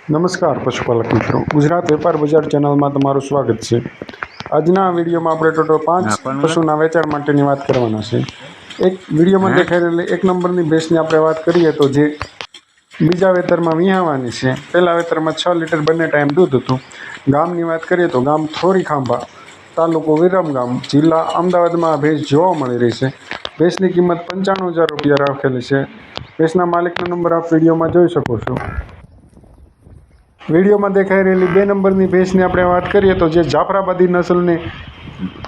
નમસ્કાર પશુપાલક મિત્રો, ગુજરાત વેપાર બજાર ચેનલમાં તમારું સ્વાગત છે। આજના વિડીયોમાં આપણે ટોટલ 5 પશુના વેચાણ માટેની વાત કરવાના છે। એક વિડીયોમાં દેખાઈ રહેલી એક નંબરની ભેંસની આપણે વાત કરીએ તો જે બીજા વેતરમાં વિહાવાની છે। પહેલા વેતરમાં 6 લીટર બંને ટાઈમ દૂધ હતું। ગામની વાત કરીએ તો ગામ થોરીખાંભા, તાલુકો વિરમગામ, જિલ્લા અમદાવાદમાં ભેંસ જોવા મળી રહી છે। ભેંસની કિંમત 95,000 રૂપિયા રાખેલી છે। ભેંસના માલિકનો નંબર આપ વિડીયોમાં જોઈ શકો છો। વિડીયોમાં દેખાઈ રહેલી 2 નંબરની ભેંસની આપણે વાત કરીએ તો જે જાફરાબાદી નસલની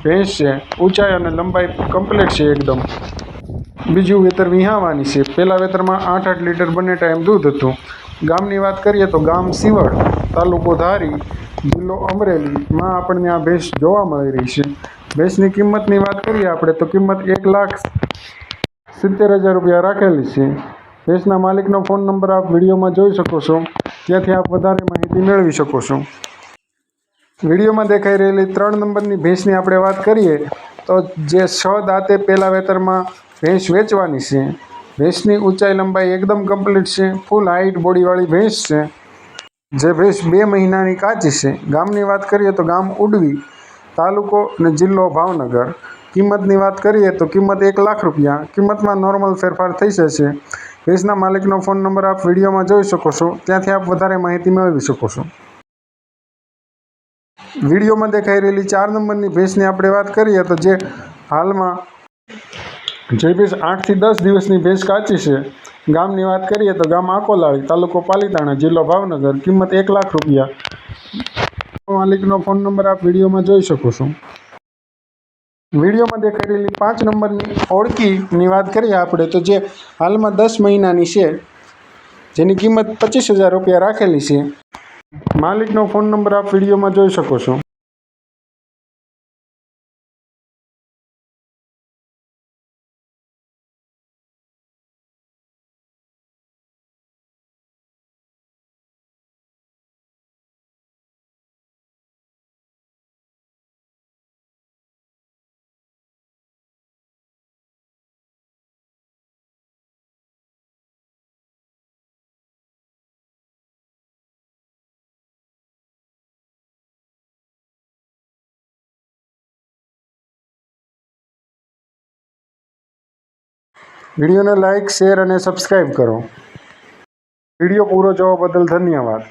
ભેંસ છે। ઊંચાઈ અને લંબાઈ કમ્પ્લીટ છે એકદમ। બીજું વેતર વિહાવાની છે। પહેલા વેતરમાં 8 લીટર બંને ટાઈમ દૂધ હતું। ગામની વાત કરીએ તો ગામ સિવડ, તાલુકો ધારી, જિલ્લો અમરેલીમાં આપણને આ ભેંસ જોવા મળી રહી છે। ભેંસની કિંમતની વાત કરીએ આપણે તો કિંમત 1,70,000 રૂપિયા રાખેલી છે। ભેંસના માલિકનો ફોન નંબર આપ વિડીયોમાં જોઈ શકો છો, ત્યાંથી આપ વધારે માહિતી મેળવી શકો છો। વિડીયોમાં દેખાઈ રહેલી 3 નંબરની ભેંસની આપણે વાત કરીએ તો જે 6 દાંતે પહેલા વેતરમાં ભેંસ વેચવાની છે। ભેંસની ઊંચાઈ લંબાઈ એકદમ કમ્પ્લીટ છે। ફૂલ હાઇટ બોડીવાળી ભેંસ છે। જે ભેંસ 2 મહિનાની કાચી છે। ગામની વાત કરીએ તો ગામ ઉડવી, તાલુકો અને જિલ્લો ભાવનગર। કિંમતની વાત કરીએ તો કિંમત 1 લાખ રૂપિયા। કિંમતમાં નોર્મલ ફેરફાર થઈ જશે। ભેંસના માલિકનો ફોન નંબર આપ વિડીયોમાં જોઈ શકો છો, ત્યાંથી આપ વધારે માહિતી મેળવી શકો છો। વિડીયોમાં દેખાઈ રહેલી 4 નંબરની ભેંસની આપણે વાત કરીએ તો જે હાલમાં જે ભેંસ 8 થી 10 દિવસની ભેંસ કાચી છે। ગામની વાત કરીએ તો ગામ આકોલાળી, તાલુકો પાલીતાણા, જિલ્લો ભાવનગર। કિંમત 1 લાખ રૂપિયા। માલિકનો ફોન નંબર આપ વિડીયોમાં જોઈ શકો છો। વિડીયોમાં દેખાઈ રહેલી 5 નંબરની ઓળકીની વાત કરીએ આપણે તો જે હાલમાં 10 મહિનાની છે, જેની કિંમત 25,000 રૂપિયા રાખેલી છે। માલિકનો ફોન નંબર આપ વિડીયોમાં જોઈ શકો છો। વિડીયોને લાઇક, શેર અને સબસ્ક્રાઈબ કરો। વિડીયો પૂરો જોવા બદલ ધન્યવાદ।